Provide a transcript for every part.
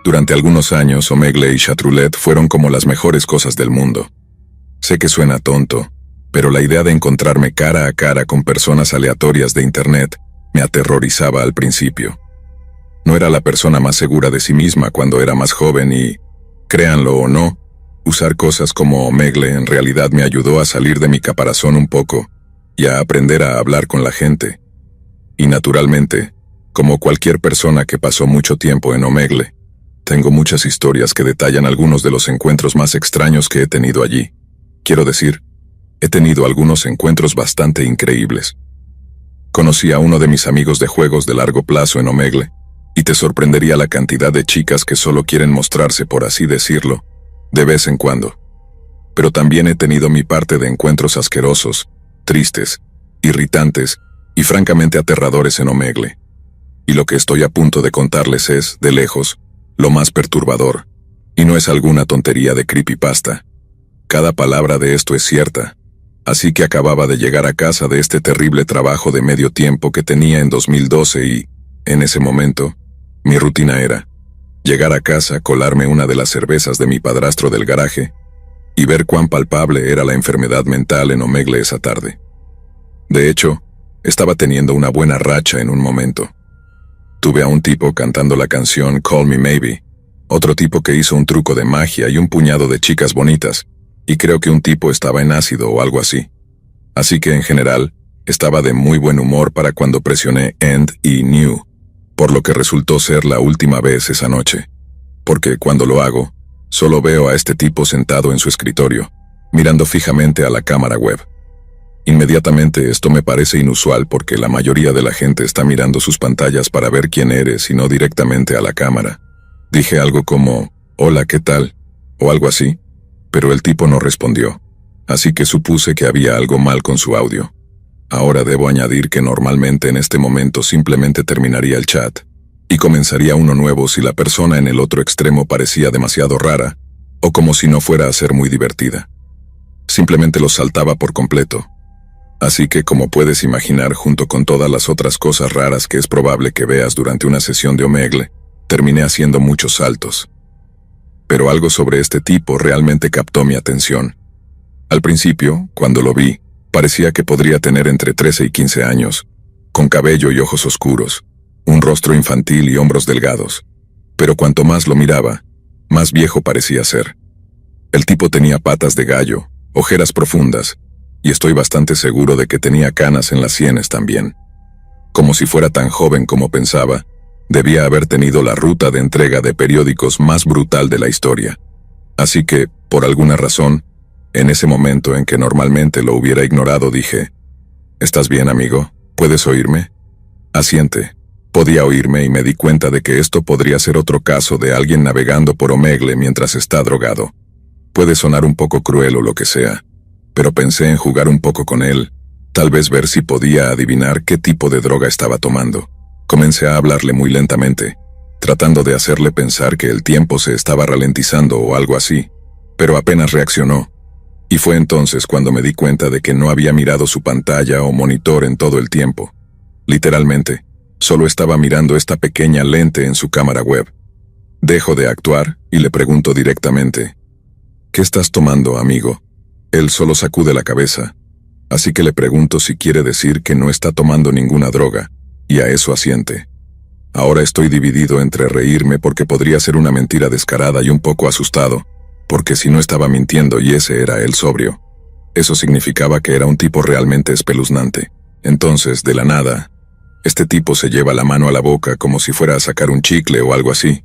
Durante algunos años, Omegle y Chatroulette fueron como las mejores cosas del mundo. Sé que suena tonto, pero la idea de encontrarme cara a cara con personas aleatorias de Internet me aterrorizaba al principio. No era la persona más segura de sí misma cuando era más joven y, créanlo o no, usar cosas como Omegle en realidad me ayudó a salir de mi caparazón un poco y a aprender a hablar con la gente. Y naturalmente, como cualquier persona que pasó mucho tiempo en Omegle, tengo muchas historias que detallan algunos de los encuentros más extraños que he tenido allí. Quiero decir, he tenido algunos encuentros bastante increíbles. Conocí a uno de mis amigos de juegos de largo plazo en Omegle, y te sorprendería la cantidad de chicas que solo quieren mostrarse, por así decirlo, de vez en cuando. Pero también he tenido mi parte de encuentros asquerosos, tristes, irritantes y francamente aterradores en Omegle. Y lo que estoy a punto de contarles es, de lejos, lo más perturbador, y no es alguna tontería de creepypasta. Cada palabra de esto es cierta, así que acababa de llegar a casa de este terrible trabajo de medio tiempo que tenía en 2012 y, en ese momento, mi rutina era llegar a casa, colarme una de las cervezas de mi padrastro del garaje y ver cuán palpable era la enfermedad mental en Omegle esa tarde. De hecho, estaba teniendo una buena racha en un momento. Tuve a un tipo cantando la canción Call Me Maybe, otro tipo que hizo un truco de magia y un puñado de chicas bonitas, y creo que un tipo estaba en ácido o algo así. Así que en general, estaba de muy buen humor para cuando presioné End y New, por lo que resultó ser la última vez esa noche. Porque cuando lo hago, solo veo a este tipo sentado en su escritorio, mirando fijamente a la cámara web. Inmediatamente esto me parece inusual porque la mayoría de la gente está mirando sus pantallas para ver quién eres y no directamente a la cámara. Dije algo como, hola, ¿qué tal? O algo así, pero el tipo no respondió, así que supuse que había algo mal con su audio. Ahora debo añadir que normalmente en este momento simplemente terminaría el chat y comenzaría uno nuevo si la persona en el otro extremo parecía demasiado rara o como si no fuera a ser muy divertida. Simplemente los saltaba por completo. Así que, como puedes imaginar, junto con todas las otras cosas raras que es probable que veas durante una sesión de Omegle, terminé haciendo muchos saltos. Pero algo sobre este tipo realmente captó mi atención. Al principio, cuando lo vi, parecía que podría tener entre 13 y 15 años, con cabello y ojos oscuros, un rostro infantil y hombros delgados. Pero cuanto más lo miraba, más viejo parecía ser. El tipo tenía patas de gallo, ojeras profundas, y estoy bastante seguro de que tenía canas en las sienes también. Como si fuera tan joven como pensaba, debía haber tenido la ruta de entrega de periódicos más brutal de la historia. Así que, por alguna razón, en ese momento en que normalmente lo hubiera ignorado, dije, ¿estás bien, amigo? ¿Puedes oírme? Asiente. Podía oírme y me di cuenta de que esto podría ser otro caso de alguien navegando por Omegle mientras está drogado. Puede sonar un poco cruel o lo que sea, pero pensé en jugar un poco con él, tal vez ver si podía adivinar qué tipo de droga estaba tomando. Comencé a hablarle muy lentamente, tratando de hacerle pensar que el tiempo se estaba ralentizando o algo así, pero apenas reaccionó. Y fue entonces cuando me di cuenta de que no había mirado su pantalla o monitor en todo el tiempo. Literalmente, solo estaba mirando esta pequeña lente en su cámara web. Dejo de actuar y le pregunto directamente, ¿qué estás tomando, amigo? Él solo sacude la cabeza, así que le pregunto si quiere decir que no está tomando ninguna droga, y a eso asiente. Ahora estoy dividido entre reírme porque podría ser una mentira descarada y un poco asustado, porque si no estaba mintiendo y ese era él sobrio, eso significaba que era un tipo realmente espeluznante. Entonces, de la nada, este tipo se lleva la mano a la boca como si fuera a sacar un chicle o algo así.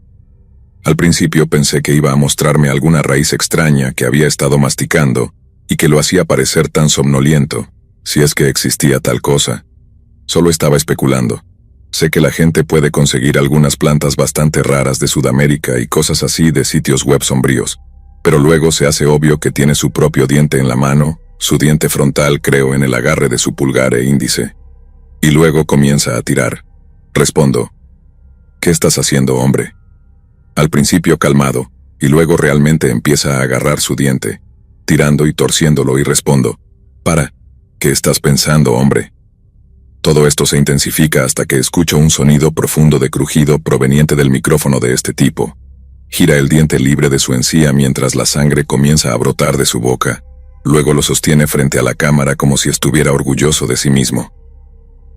Al principio pensé que iba a mostrarme alguna raíz extraña que había estado masticando y que lo hacía parecer tan somnoliento, si es que existía tal cosa. Solo estaba especulando. Sé que la gente puede conseguir algunas plantas bastante raras de Sudamérica y cosas así de sitios web sombríos, pero luego se hace obvio que tiene su propio diente en la mano, su diente frontal creo en el agarre de su pulgar e índice. Y luego comienza a tirar. Respondo, ¿qué estás haciendo, hombre? Al principio calmado, y luego realmente empieza a agarrar su diente, tirando y torciéndolo y respondo, para, ¿qué estás pensando, hombre? Todo esto se intensifica hasta que escucho un sonido profundo de crujido proveniente del micrófono de este tipo. Gira el diente libre de su encía mientras la sangre comienza a brotar de su boca. Luego lo sostiene frente a la cámara como si estuviera orgulloso de sí mismo.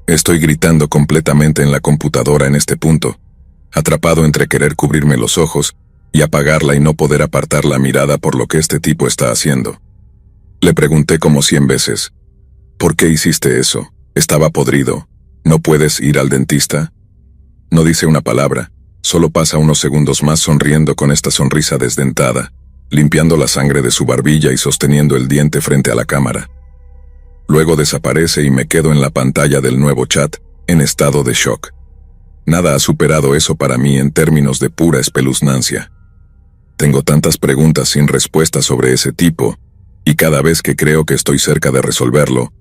Estoy gritando completamente en la computadora en este punto, atrapado entre querer cubrirme los ojos y apagarla y no poder apartar la mirada por lo que este tipo está haciendo. Le pregunté como 100 veces, ¿por qué hiciste eso? Estaba podrido. ¿No puedes ir al dentista? No dice una palabra, solo pasa unos segundos más sonriendo con esta sonrisa desdentada, limpiando la sangre de su barbilla y sosteniendo el diente frente a la cámara. Luego desaparece y me quedo en la pantalla del nuevo chat, en estado de shock. Nada ha superado eso para mí en términos de pura espeluznancia. Tengo tantas preguntas sin respuesta sobre ese tipo, y cada vez que creo que estoy cerca de resolverlo,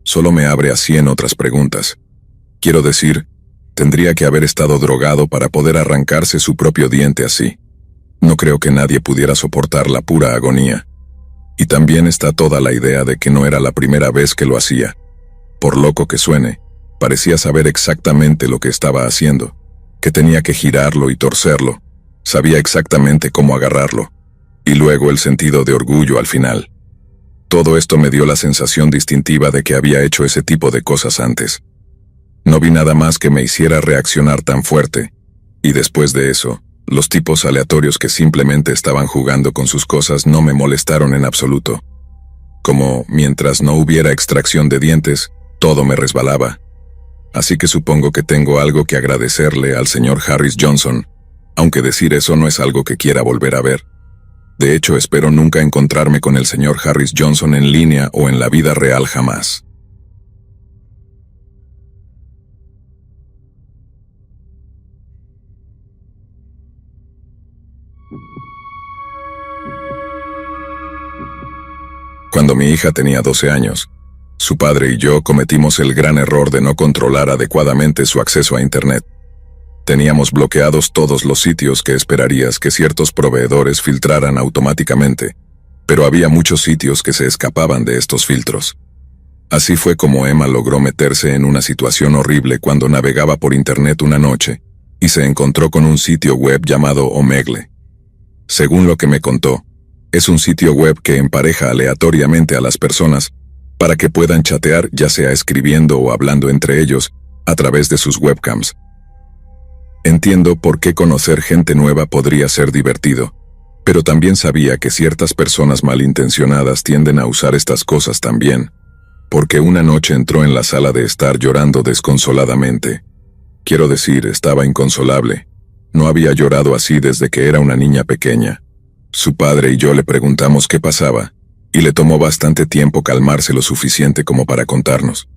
solo me abre a 100 otras preguntas. Quiero decir, tendría que haber estado drogado para poder arrancarse su propio diente así. No creo que nadie pudiera soportar la pura agonía. Y también está toda la idea de que no era la primera vez que lo hacía. Por loco que suene, parecía saber exactamente lo que estaba haciendo, que tenía que girarlo y torcerlo. Sabía exactamente cómo agarrarlo. Y luego el sentido de orgullo al final. Todo esto me dio la sensación distintiva de que había hecho ese tipo de cosas antes. No vi nada más que me hiciera reaccionar tan fuerte. Y después de eso, los tipos aleatorios que simplemente estaban jugando con sus cosas no me molestaron en absoluto. Como, mientras no hubiera extracción de dientes, todo me resbalaba. Así que supongo que tengo algo que agradecerle al señor Harris Johnson, aunque decir eso no es algo que quiera volver a ver. De hecho, espero nunca encontrarme con el señor Harris Johnson en línea o en la vida real jamás. Cuando mi hija tenía 12 años, su padre y yo cometimos el gran error de no controlar adecuadamente su acceso a Internet. Teníamos bloqueados todos los sitios que esperarías que ciertos proveedores filtraran automáticamente, pero había muchos sitios que se escapaban de estos filtros. Así fue como Emma logró meterse en una situación horrible cuando navegaba por Internet una noche, y se encontró con un sitio web llamado Omegle. Según lo que me contó, es un sitio web que empareja aleatoriamente a las personas para que puedan chatear ya sea escribiendo o hablando entre ellos a través de sus webcams. Entiendo por qué conocer gente nueva podría ser divertido, pero también sabía que ciertas personas malintencionadas tienden a usar estas cosas también, porque una noche entró en la sala de estar llorando desconsoladamente. Quiero decir, estaba inconsolable. No había llorado así desde que era una niña pequeña. Su padre y yo le preguntamos qué pasaba, y le tomó bastante tiempo calmarse lo suficiente como para contarnos.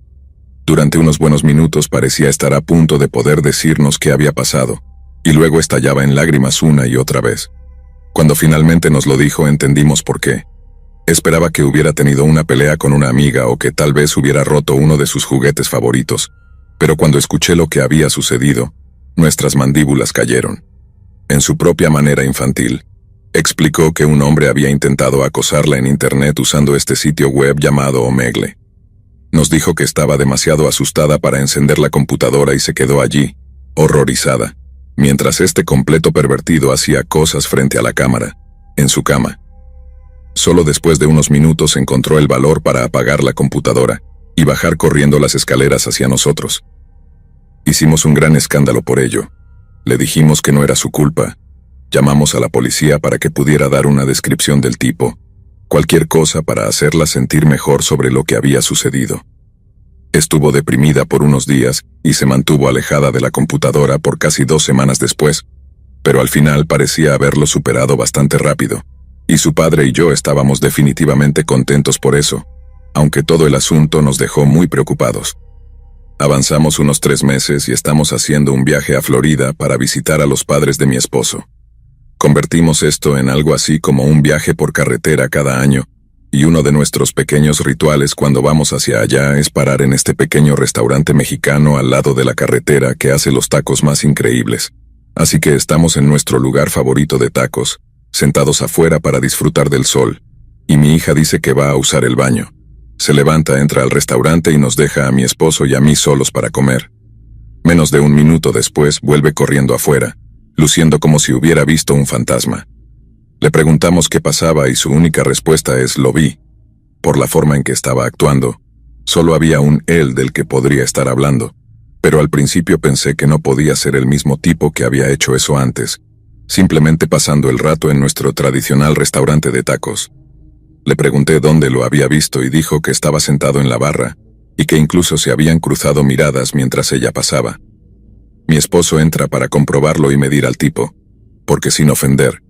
Durante unos buenos minutos parecía estar a punto de poder decirnos qué había pasado, y luego estallaba en lágrimas una y otra vez. Cuando finalmente nos lo dijo, entendimos por qué. Esperaba que hubiera tenido una pelea con una amiga o que tal vez hubiera roto uno de sus juguetes favoritos, pero cuando escuché lo que había sucedido, nuestras mandíbulas cayeron. En su propia manera infantil, explicó que un hombre había intentado acosarla en Internet usando este sitio web llamado Omegle. Nos dijo que estaba demasiado asustada para encender la computadora y se quedó allí, horrorizada, mientras este completo pervertido hacía cosas frente a la cámara, en su cama. Solo después de unos minutos encontró el valor para apagar la computadora y bajar corriendo las escaleras hacia nosotros. Hicimos un gran escándalo por ello. Le dijimos que no era su culpa. Llamamos a la policía para que pudiera dar una descripción del tipo, cualquier cosa para hacerla sentir mejor sobre lo que había sucedido. Estuvo deprimida por unos días y se mantuvo alejada de la computadora por casi 2 semanas después, pero al final parecía haberlo superado bastante rápido, y su padre y yo estábamos definitivamente contentos por eso, aunque todo el asunto nos dejó muy preocupados. Avanzamos unos 3 meses y estamos haciendo un viaje a Florida para visitar a los padres de mi esposo. Convertimos esto en algo así como un viaje por carretera cada año, y uno de nuestros pequeños rituales cuando vamos hacia allá es parar en este pequeño restaurante mexicano al lado de la carretera que hace los tacos más increíbles. Así que estamos en nuestro lugar favorito de tacos, sentados afuera para disfrutar del sol, y mi hija dice que va a usar el baño. Se levanta, entra al restaurante y nos deja a mi esposo y a mí solos para comer. Menos de un minuto después vuelve corriendo afuera, luciendo como si hubiera visto un fantasma. Le preguntamos qué pasaba y su única respuesta es "lo vi". Por la forma en que estaba actuando, solo había un él del que podría estar hablando, pero al principio pensé que no podía ser el mismo tipo que había hecho eso antes, simplemente pasando el rato en nuestro tradicional restaurante de tacos. Le pregunté dónde lo había visto y dijo que estaba sentado en la barra, y que incluso se habían cruzado miradas mientras ella pasaba. Mi esposo entra para comprobarlo y medir al tipo, porque sin ofender,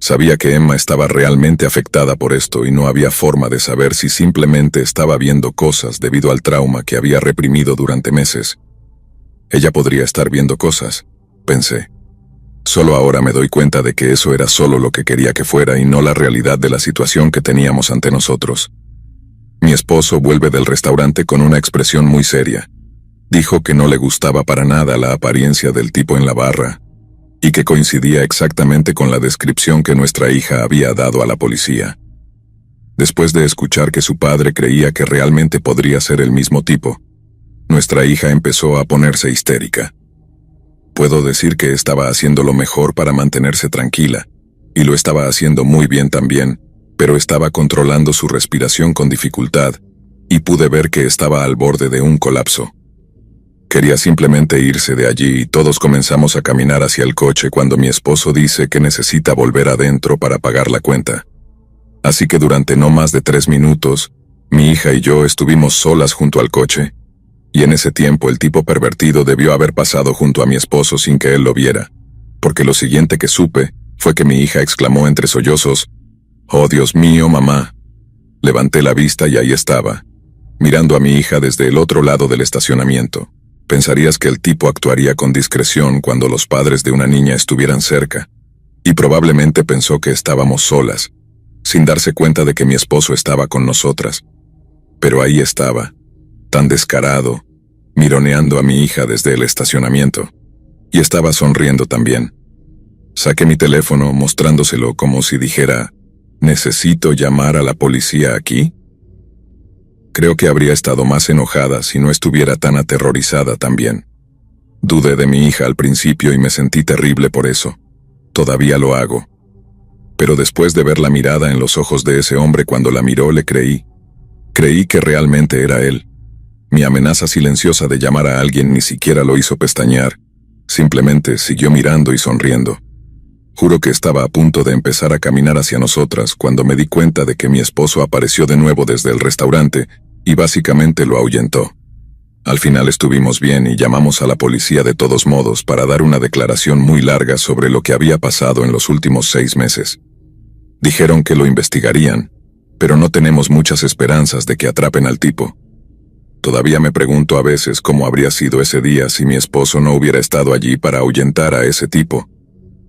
sabía que Emma estaba realmente afectada por esto y no había forma de saber si simplemente estaba viendo cosas debido al trauma que había reprimido durante meses. Ella podría estar viendo cosas, pensé. Solo ahora me doy cuenta de que eso era solo lo que quería que fuera y no la realidad de la situación que teníamos ante nosotros. Mi esposo vuelve del restaurante con una expresión muy seria. Dijo que no le gustaba para nada la apariencia del tipo en la barra, y que coincidía exactamente con la descripción que nuestra hija había dado a la policía. Después de escuchar que su padre creía que realmente podría ser el mismo tipo, nuestra hija empezó a ponerse histérica. Puedo decir que estaba haciendo lo mejor para mantenerse tranquila, y lo estaba haciendo muy bien también, pero estaba controlando su respiración con dificultad, y pude ver que estaba al borde de un colapso. Quería simplemente irse de allí y todos comenzamos a caminar hacia el coche cuando mi esposo dice que necesita volver adentro para pagar la cuenta. Así que durante no más de 3 minutos, mi hija y yo estuvimos solas junto al coche, y en ese tiempo el tipo pervertido debió haber pasado junto a mi esposo sin que él lo viera, porque lo siguiente que supe fue que mi hija exclamó entre sollozos: «¡Oh, Dios mío, mamá!». Levanté la vista y ahí estaba, mirando a mi hija desde el otro lado del estacionamiento. Pensarías que el tipo actuaría con discreción cuando los padres de una niña estuvieran cerca, y probablemente pensó que estábamos solas, sin darse cuenta de que mi esposo estaba con nosotras. Pero ahí estaba, tan descarado, mironeando a mi hija desde el estacionamiento, y estaba sonriendo también. Saqué mi teléfono mostrándoselo como si dijera: «¿Necesito llamar a la policía aquí?». Creo que habría estado más enojada si no estuviera tan aterrorizada también. Dudé de mi hija al principio y me sentí terrible por eso. Todavía lo hago. Pero después de ver la mirada en los ojos de ese hombre cuando la miró, le creí. Creí que realmente era él. Mi amenaza silenciosa de llamar a alguien ni siquiera lo hizo pestañear. Simplemente siguió mirando y sonriendo. Juro que estaba a punto de empezar a caminar hacia nosotras cuando me di cuenta de que mi esposo apareció de nuevo desde el restaurante y básicamente lo ahuyentó. Al final estuvimos bien y llamamos a la policía de todos modos para dar una declaración muy larga sobre lo que había pasado en los últimos 6 meses. Dijeron que lo investigarían, pero no tenemos muchas esperanzas de que atrapen al tipo. Todavía me pregunto a veces cómo habría sido ese día si mi esposo no hubiera estado allí para ahuyentar a ese tipo.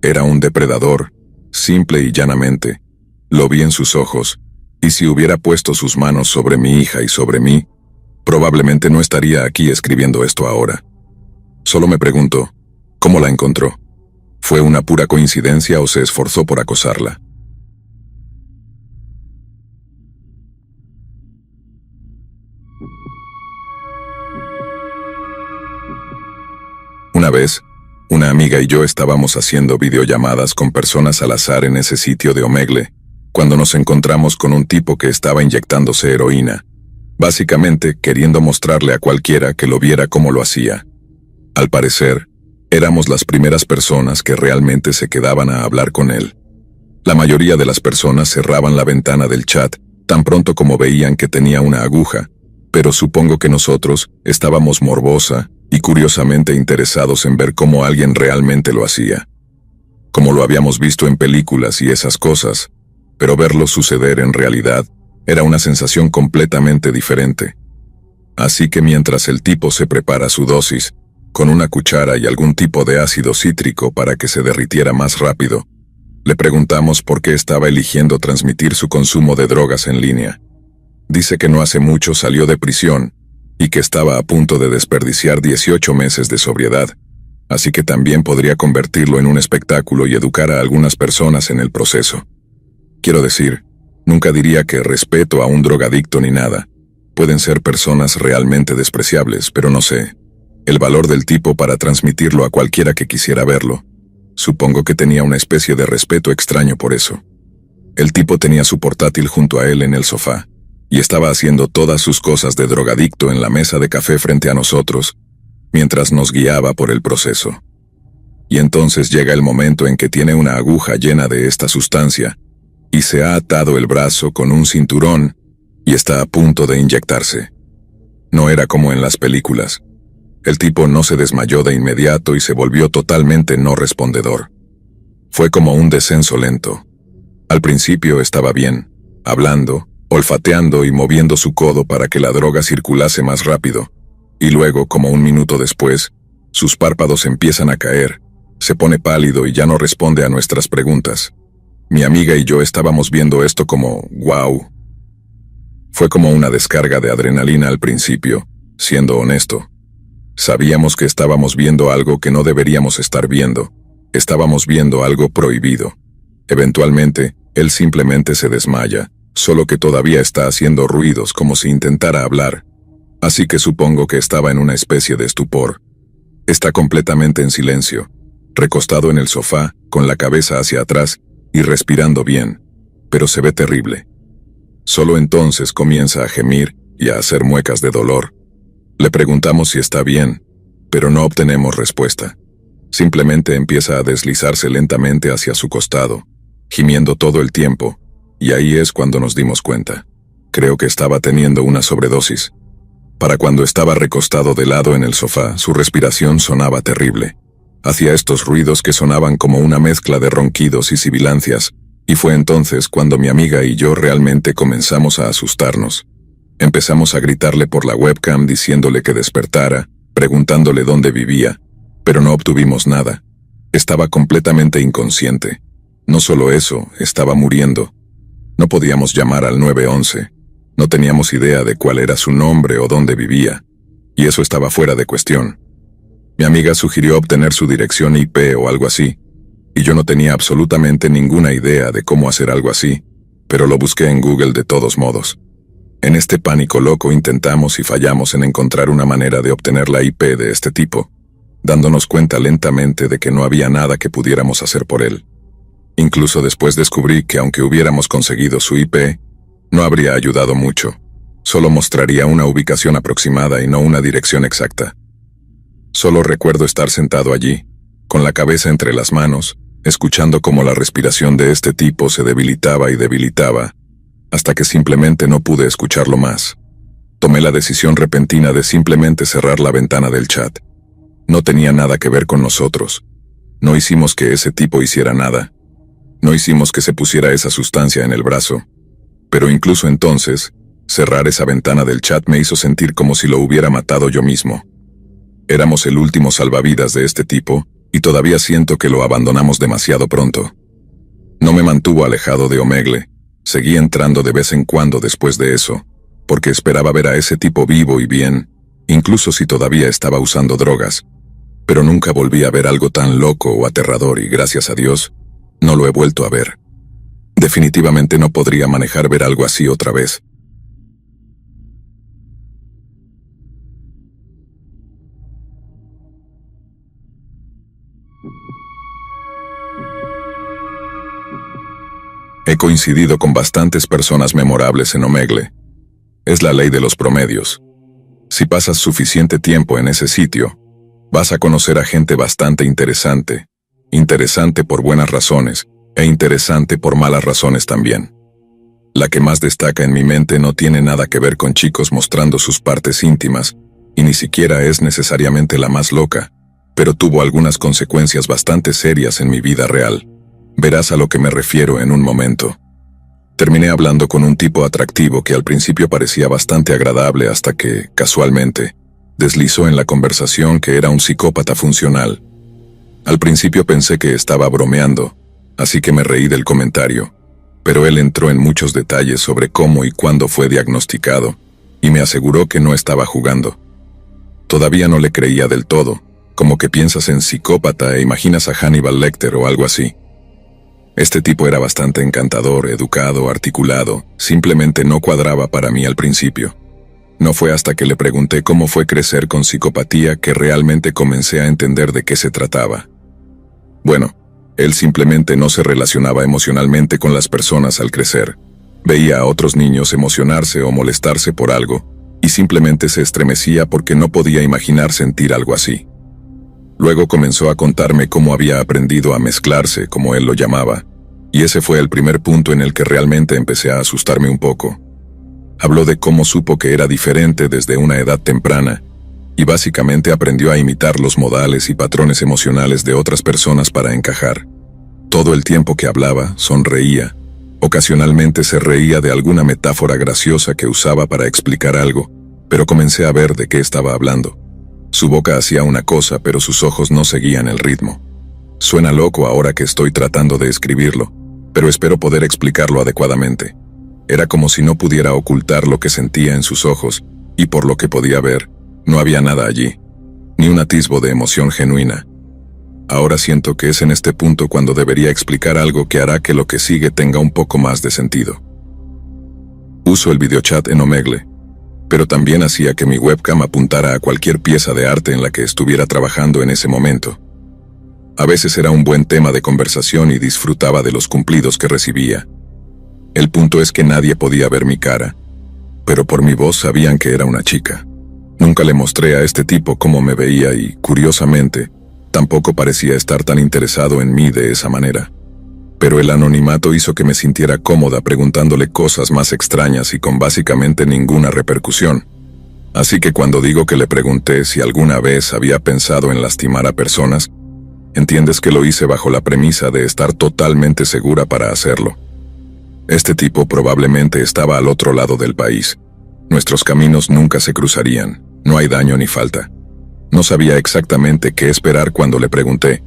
Era un depredador, simple y llanamente. Lo vi en sus ojos, y si hubiera puesto sus manos sobre mi hija y sobre mí, probablemente no estaría aquí escribiendo esto ahora. Solo me pregunto, ¿cómo la encontró? ¿Fue una pura coincidencia o se esforzó por acosarla? Una vez, una amiga y yo estábamos haciendo videollamadas con personas al azar en ese sitio de Omegle, cuando nos encontramos con un tipo que estaba inyectándose heroína, básicamente queriendo mostrarle a cualquiera que lo viera cómo lo hacía. Al parecer, éramos las primeras personas que realmente se quedaban a hablar con él. La mayoría de las personas cerraban la ventana del chat tan pronto como veían que tenía una aguja, pero supongo que nosotros estábamos morbosa y curiosamente interesados en ver cómo alguien realmente lo hacía. Como lo habíamos visto en películas y esas cosas, pero verlo suceder en realidad era una sensación completamente diferente. Así que mientras el tipo se prepara su dosis, con una cuchara y algún tipo de ácido cítrico para que se derritiera más rápido, le preguntamos por qué estaba eligiendo transmitir su consumo de drogas en línea. Dice que no hace mucho salió de prisión y que estaba a punto de desperdiciar 18 meses de sobriedad, así que también podría convertirlo en un espectáculo y educar a algunas personas en el proceso. Quiero decir, nunca diría que respeto a un drogadicto ni nada, Pueden ser personas realmente despreciables, pero no sé. El valor del tipo para transmitirlo a cualquiera que quisiera verlo. Supongo que tenía una especie de respeto extraño por eso. El tipo tenía su portátil junto a él en el sofá, y estaba haciendo todas sus cosas de drogadicto en la mesa de café frente a nosotros, mientras nos guiaba por el proceso. Y entonces llega el momento en que tiene una aguja llena de esta sustancia, y se ha atado el brazo con un cinturón, y está a punto de inyectarse. No era como en las películas. El tipo no se desmayó de inmediato y se volvió totalmente no respondedor. Fue como un descenso lento. Al principio estaba bien, hablando, olfateando y moviendo su codo para que la droga circulase más rápido, y luego, como un minuto después, sus párpados empiezan a caer, se pone pálido y ya no responde a nuestras preguntas. Mi amiga y yo estábamos viendo esto como, wow. Fue como una descarga de adrenalina al principio, siendo honesto. Sabíamos que estábamos viendo algo que no deberíamos estar viendo. Estábamos viendo algo prohibido. Eventualmente, él simplemente se desmaya, solo que todavía está haciendo ruidos como si intentara hablar. Así que supongo que estaba en una especie de estupor. Está completamente en silencio, recostado en el sofá, con la cabeza hacia atrás y respirando bien, pero se ve terrible. Solo entonces comienza a gemir y a hacer muecas de dolor. Le preguntamos si está bien, pero no obtenemos respuesta. Simplemente empieza a deslizarse lentamente hacia su costado, gimiendo todo el tiempo, y ahí es cuando nos dimos cuenta. Creo que estaba teniendo una sobredosis. Para cuando estaba recostado de lado en el sofá, su respiración sonaba terrible. Hacía estos ruidos que sonaban como una mezcla de ronquidos y sibilancias, y fue entonces cuando mi amiga y yo realmente comenzamos a asustarnos. Empezamos a gritarle por la webcam diciéndole que despertara, preguntándole dónde vivía, pero no obtuvimos nada. Estaba completamente inconsciente. No solo eso, estaba muriendo. No podíamos llamar al 911. No teníamos idea de cuál era su nombre o dónde vivía, y eso estaba fuera de cuestión. Mi amiga sugirió obtener su dirección IP o algo así, y yo no tenía absolutamente ninguna idea de cómo hacer algo así, pero lo busqué en Google de todos modos. En este pánico loco intentamos y fallamos en encontrar una manera de obtener la IP de este tipo, dándonos cuenta lentamente de que no había nada que pudiéramos hacer por él. Incluso después descubrí que aunque hubiéramos conseguido su IP, no habría ayudado mucho. Solo mostraría una ubicación aproximada y no una dirección exacta. Solo recuerdo estar sentado allí, con la cabeza entre las manos, escuchando cómo la respiración de este tipo se debilitaba y debilitaba, hasta que simplemente no pude escucharlo más. Tomé la decisión repentina de simplemente cerrar la ventana del chat. No tenía nada que ver con nosotros. No hicimos que ese tipo hiciera nada. No hicimos que se pusiera esa sustancia en el brazo. Pero incluso entonces, cerrar esa ventana del chat me hizo sentir como si lo hubiera matado yo mismo. Éramos el último salvavidas de este tipo, y todavía siento que lo abandonamos demasiado pronto. No me mantuvo alejado de Omegle. Seguí entrando de vez en cuando después de eso, porque esperaba ver a ese tipo vivo y bien, incluso si todavía estaba usando drogas. Pero nunca volví a ver algo tan loco o aterrador y gracias a Dios, no lo he vuelto a ver. Definitivamente no podría manejar ver algo así otra vez. He coincidido con bastantes personas memorables en Omegle. Es la ley de los promedios. Si pasas suficiente tiempo en ese sitio, vas a conocer a gente bastante interesante. Interesante por buenas razones, e interesante por malas razones también. La que más destaca en mi mente no tiene nada que ver con chicos mostrando sus partes íntimas, y ni siquiera es necesariamente la más loca, pero tuvo algunas consecuencias bastante serias en mi vida real. Verás a lo que me refiero en un momento. Terminé hablando con un tipo atractivo que al principio parecía bastante agradable hasta que, casualmente, deslizó en la conversación que era un psicópata funcional. Al principio pensé que estaba bromeando, así que me reí del comentario, pero él entró en muchos detalles sobre cómo y cuándo fue diagnosticado, y me aseguró que no estaba jugando. Todavía no le creía del todo, como que piensas en psicópata e imaginas a Hannibal Lecter o algo así. Este tipo era bastante encantador, educado, articulado, simplemente no cuadraba para mí al principio. No fue hasta que le pregunté cómo fue crecer con psicopatía que realmente comencé a entender de qué se trataba. Bueno, él simplemente no se relacionaba emocionalmente con las personas al crecer. Veía a otros niños emocionarse o molestarse por algo, y simplemente se estremecía porque no podía imaginar sentir algo así. Luego comenzó a contarme cómo había aprendido a mezclarse, como él lo llamaba, y ese fue el primer punto en el que realmente empecé a asustarme un poco. Habló de cómo supo que era diferente desde una edad temprana, y básicamente aprendió a imitar los modales y patrones emocionales de otras personas para encajar. Todo el tiempo que hablaba, sonreía. Ocasionalmente se reía de alguna metáfora graciosa que usaba para explicar algo, pero comencé a ver de qué estaba hablando. Su boca hacía una cosa, pero sus ojos no seguían el ritmo. Suena loco ahora que estoy tratando de escribirlo, pero espero poder explicarlo adecuadamente. Era como si no pudiera ocultar lo que sentía en sus ojos, y por lo que podía ver, no había nada allí, ni un atisbo de emoción genuina. Ahora siento que es en este punto cuando debería explicar algo que hará que lo que sigue tenga un poco más de sentido. Uso el videochat en Omegle, pero también hacía que mi webcam apuntara a cualquier pieza de arte en la que estuviera trabajando en ese momento. A veces era un buen tema de conversación y disfrutaba de los cumplidos que recibía. El punto es que nadie podía ver mi cara, pero por mi voz sabían que era una chica. Nunca le mostré a este tipo cómo me veía y, curiosamente, tampoco parecía estar tan interesado en mí de esa manera. Pero el anonimato hizo que me sintiera cómoda preguntándole cosas más extrañas y con básicamente ninguna repercusión. Así que cuando digo que le pregunté si alguna vez había pensado en lastimar a personas, entiendes que lo hice bajo la premisa de estar totalmente segura para hacerlo. Este tipo probablemente estaba al otro lado del país. Nuestros caminos nunca se cruzarían, no hay daño ni falta. No sabía exactamente qué esperar cuando le pregunté,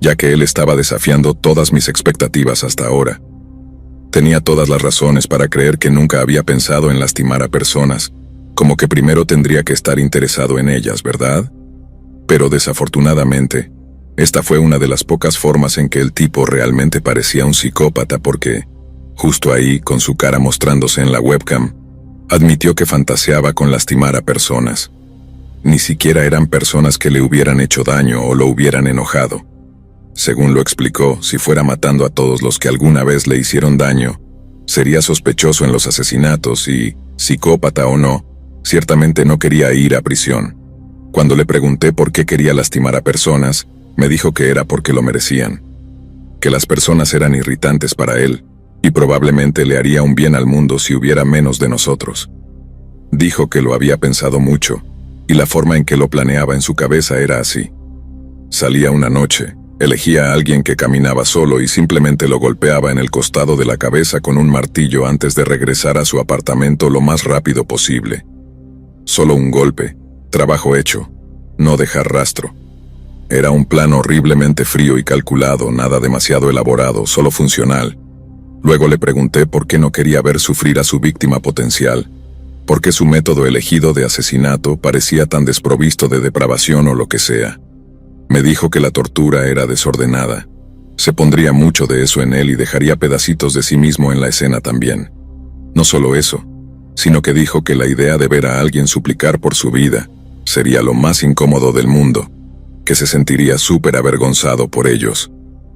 ya que él estaba desafiando todas mis expectativas hasta ahora. Tenía todas las razones para creer que nunca había pensado en lastimar a personas, como que primero tendría que estar interesado en ellas, ¿verdad? Pero desafortunadamente, esta fue una de las pocas formas en que el tipo realmente parecía un psicópata porque, justo ahí, con su cara mostrándose en la webcam, admitió que fantaseaba con lastimar a personas. Ni siquiera eran personas que le hubieran hecho daño o lo hubieran enojado. Según lo explicó, si fuera matando a todos los que alguna vez le hicieron daño, sería sospechoso en los asesinatos y, psicópata o no, ciertamente no quería ir a prisión. Cuando le pregunté por qué quería lastimar a personas, me dijo que era porque lo merecían. Que las personas eran irritantes para él, y probablemente le haría un bien al mundo si hubiera menos de nosotros. Dijo que lo había pensado mucho, y la forma en que lo planeaba en su cabeza era así. Salía una noche, elegía a alguien que caminaba solo y simplemente lo golpeaba en el costado de la cabeza con un martillo antes de regresar a su apartamento lo más rápido posible. Solo un golpe, trabajo hecho, no dejar rastro. Era un plan horriblemente frío y calculado, nada demasiado elaborado, solo funcional. Luego le pregunté por qué no quería ver sufrir a su víctima potencial, por qué su método elegido de asesinato parecía tan desprovisto de depravación o lo que sea. Me dijo que la tortura era desordenada. Se pondría mucho de eso en él y dejaría pedacitos de sí mismo en la escena también. No solo eso, sino que dijo que la idea de ver a alguien suplicar por su vida sería lo más incómodo del mundo, que se sentiría súper avergonzado por ellos.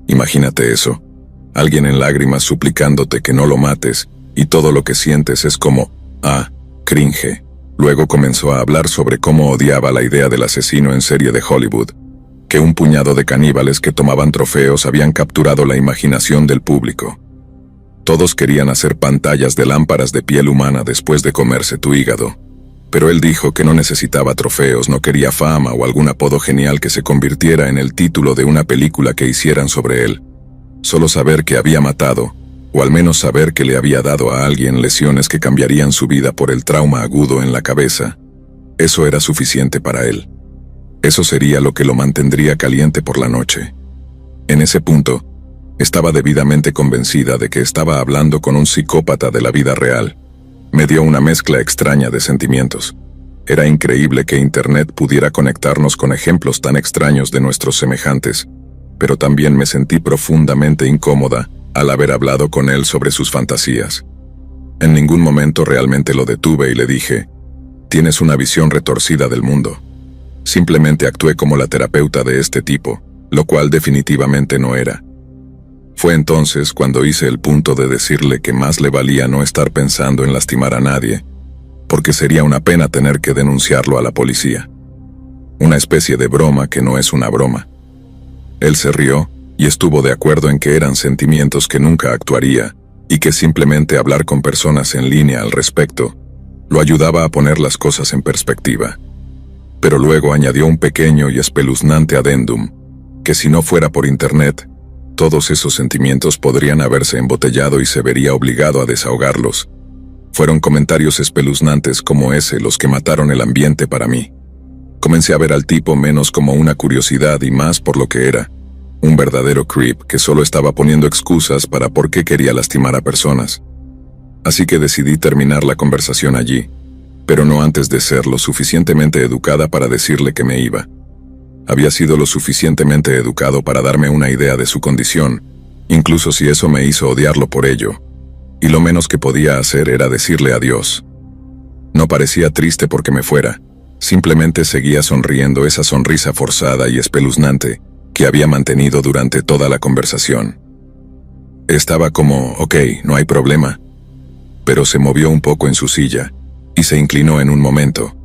Imagínate eso, alguien en lágrimas suplicándote que no lo mates, y todo lo que sientes es como, cringe. Luego comenzó a hablar sobre cómo odiaba la idea del asesino en serie de Hollywood, que un puñado de caníbales que tomaban trofeos habían capturado la imaginación del público. Todos querían hacer pantallas de lámparas de piel humana después de comerse tu hígado. Pero él dijo que no necesitaba trofeos, no quería fama o algún apodo genial que se convirtiera en el título de una película que hicieran sobre él. Solo saber que había matado, o al menos saber que le había dado a alguien lesiones que cambiarían su vida por el trauma agudo en la cabeza, eso era suficiente para él. Eso sería lo que lo mantendría caliente por la noche. En ese punto, estaba debidamente convencida de que estaba hablando con un psicópata de la vida real. Me dio una mezcla extraña de sentimientos. Era increíble que Internet pudiera conectarnos con ejemplos tan extraños de nuestros semejantes, pero también me sentí profundamente incómoda al haber hablado con él sobre sus fantasías. En ningún momento realmente lo detuve y le dije, tienes una visión retorcida del mundo. Simplemente actué como la terapeuta de este tipo, lo cual definitivamente no era. Fue entonces cuando hice el punto de decirle que más le valía no estar pensando en lastimar a nadie, porque sería una pena tener que denunciarlo a la policía. Una especie de broma que no es una broma. Él se rió y estuvo de acuerdo en que eran sentimientos que nunca actuaría y que simplemente hablar con personas en línea al respecto lo ayudaba a poner las cosas en perspectiva. Pero luego añadió un pequeño y espeluznante adendum, que si no fuera por internet, todos esos sentimientos podrían haberse embotellado y se vería obligado a desahogarlos. Fueron comentarios espeluznantes como ese los que mataron el ambiente para mí. Comencé a ver al tipo menos como una curiosidad y más por lo que era, un verdadero creep que solo estaba poniendo excusas para por qué quería lastimar a personas. Así que decidí terminar la conversación allí, pero no antes de ser lo suficientemente educada para decirle que me iba. Había sido lo suficientemente educado para darme una idea de su condición, incluso si eso me hizo odiarlo por ello, y lo menos que podía hacer era decirle adiós. No parecía triste porque me fuera, simplemente seguía sonriendo esa sonrisa forzada y espeluznante que había mantenido durante toda la conversación. Estaba como, ok, no hay problema, pero se movió un poco en su silla y se inclinó en un momento,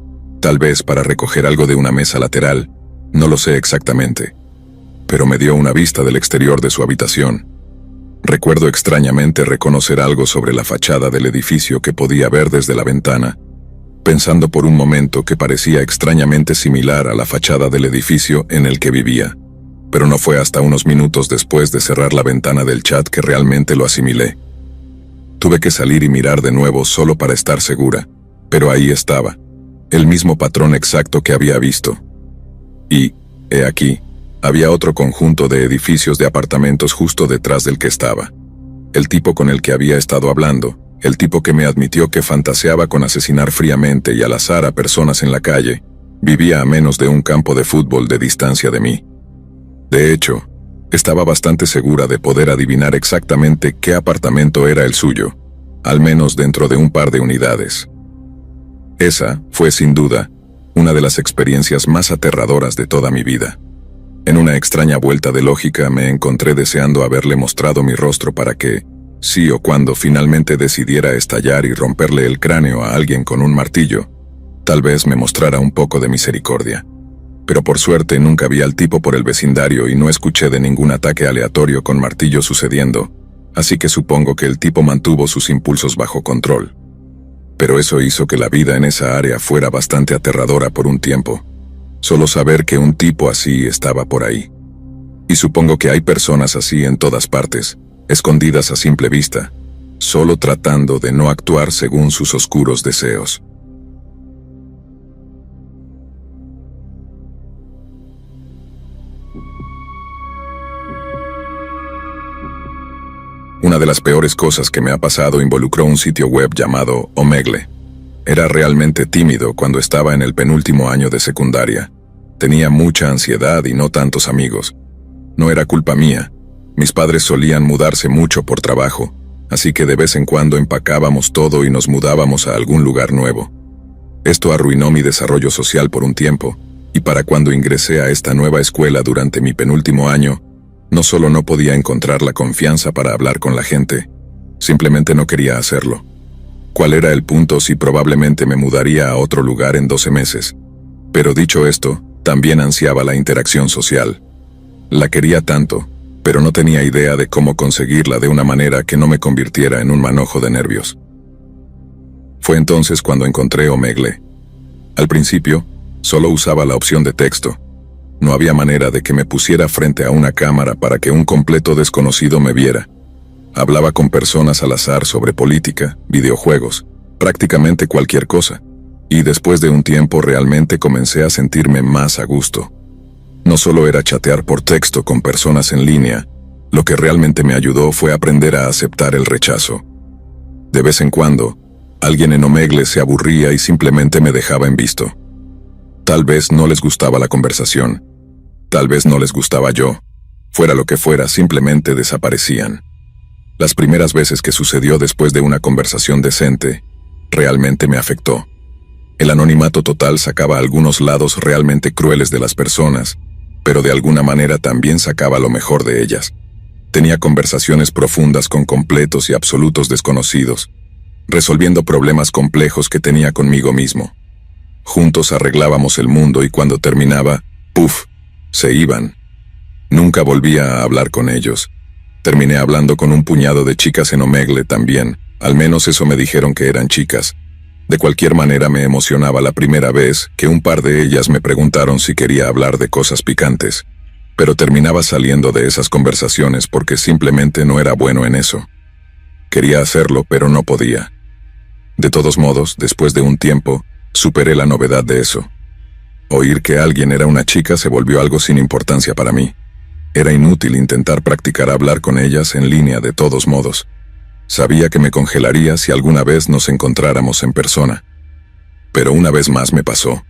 tal vez para recoger algo de una mesa lateral, no lo sé exactamente, pero me dio una vista del exterior de su habitación. Recuerdo extrañamente reconocer algo sobre la fachada del edificio que podía ver desde la ventana, pensando por un momento que parecía extrañamente similar a la fachada del edificio en el que vivía, pero no fue hasta unos minutos después de cerrar la ventana del chat que realmente lo asimilé. Tuve que salir y mirar de nuevo solo para estar segura, pero ahí estaba, el mismo patrón exacto que había visto. Y, he aquí, había otro conjunto de edificios de apartamentos justo detrás del que estaba. El tipo con el que había estado hablando, el tipo que me admitió que fantaseaba con asesinar fríamente y al azar a personas en la calle, vivía a menos de un campo de fútbol de distancia de mí. De hecho, estaba bastante segura de poder adivinar exactamente qué apartamento era el suyo, al menos dentro de un par de unidades. Esa fue, sin duda, una de las experiencias más aterradoras de toda mi vida. En una extraña vuelta de lógica me encontré deseando haberle mostrado mi rostro para que, si o cuando finalmente decidiera estallar y romperle el cráneo a alguien con un martillo, tal vez me mostrara un poco de misericordia. Pero por suerte nunca vi al tipo por el vecindario y no escuché de ningún ataque aleatorio con martillo sucediendo, así que supongo que el tipo mantuvo sus impulsos bajo control. Pero eso hizo que la vida en esa área fuera bastante aterradora por un tiempo. Solo saber que un tipo así estaba por ahí. Y supongo que hay personas así en todas partes, escondidas a simple vista, solo tratando de no actuar según sus oscuros deseos. Una de las peores cosas que me ha pasado involucró un sitio web llamado Omegle. Era realmente tímido cuando estaba en el penúltimo año de secundaria. Tenía mucha ansiedad y no tantos amigos. No era culpa mía. Mis padres solían mudarse mucho por trabajo, así que de vez en cuando empacábamos todo y nos mudábamos a algún lugar nuevo. Esto arruinó mi desarrollo social por un tiempo, y para cuando ingresé a esta nueva escuela durante mi penúltimo año, no solo no podía encontrar la confianza para hablar con la gente, simplemente no quería hacerlo. ¿Cuál era el punto si probablemente me mudaría a otro lugar en 12 meses? Pero dicho esto, también ansiaba la interacción social. La quería tanto, pero no tenía idea de cómo conseguirla de una manera que no me convirtiera en un manojo de nervios. Fue entonces cuando encontré Omegle. Al principio, solo usaba la opción de texto. No había manera de que me pusiera frente a una cámara para que un completo desconocido me viera. Hablaba con personas al azar sobre política, videojuegos, prácticamente cualquier cosa, y después de un tiempo realmente comencé a sentirme más a gusto. No solo era chatear por texto con personas en línea, lo que realmente me ayudó fue aprender a aceptar el rechazo. De vez en cuando, alguien en Omegle se aburría y simplemente me dejaba en visto. Tal vez no les gustaba la conversación, tal vez no les gustaba yo, fuera lo que fuera, simplemente desaparecían. Las primeras veces que sucedió después de una conversación decente, realmente me afectó. El anonimato total sacaba algunos lados realmente crueles de las personas, pero de alguna manera también sacaba lo mejor de ellas. Tenía conversaciones profundas con completos y absolutos desconocidos, resolviendo problemas complejos que tenía conmigo mismo. Juntos arreglábamos el mundo y cuando terminaba, ¡puf!, se iban. Nunca volvía a hablar con ellos. Terminé hablando con un puñado de chicas en Omegle también, al menos eso me dijeron que eran chicas. De cualquier manera me emocionaba la primera vez que un par de ellas me preguntaron si quería hablar de cosas picantes, pero terminaba saliendo de esas conversaciones porque simplemente no era bueno en eso. Quería hacerlo, pero no podía. De todos modos, después de un tiempo, superé la novedad de eso. Oír que alguien era una chica se volvió algo sin importancia para mí. Era inútil intentar practicar hablar con ellas en línea de todos modos. Sabía que me congelaría si alguna vez nos encontráramos en persona. Pero una vez más me pasó.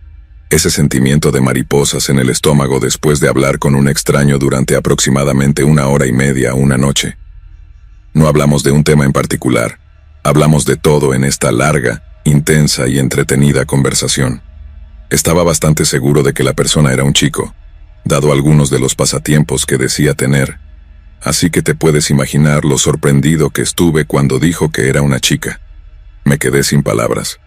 Ese sentimiento de mariposas en el estómago después de hablar con un extraño durante aproximadamente 1 hora y media una noche. No hablamos de un tema en particular. Hablamos de todo en esta larga, intensa y entretenida conversación. Estaba bastante seguro de que la persona era un chico, dado algunos de los pasatiempos que decía tener. Así que te puedes imaginar lo sorprendido que estuve cuando dijo que era una chica. Me quedé sin palabras.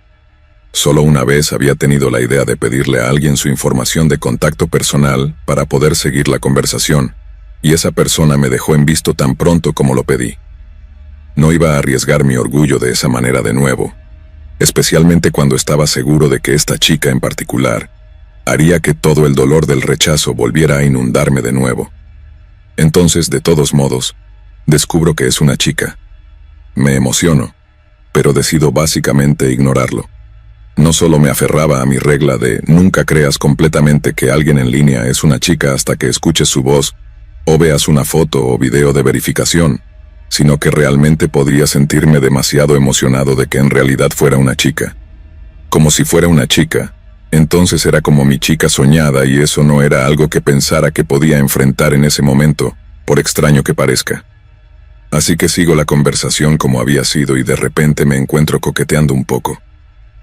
Solo una vez había tenido la idea de pedirle a alguien su información de contacto personal para poder seguir la conversación, y esa persona me dejó en visto tan pronto como lo pedí. No iba a arriesgar mi orgullo de esa manera de nuevo, especialmente cuando estaba seguro de que esta chica en particular haría que todo el dolor del rechazo volviera a inundarme de nuevo. Entonces, de todos modos, descubro que es una chica. Me emociono, pero decido básicamente ignorarlo. No solo me aferraba a mi regla de nunca creas completamente que alguien en línea es una chica hasta que escuches su voz o veas una foto o video de verificación, sino que realmente podría sentirme demasiado emocionado de que en realidad fuera una chica. Como si fuera una chica, entonces era como mi chica soñada y eso no era algo que pensara que podía enfrentar en ese momento, por extraño que parezca. Así que sigo la conversación como había sido y de repente me encuentro coqueteando un poco.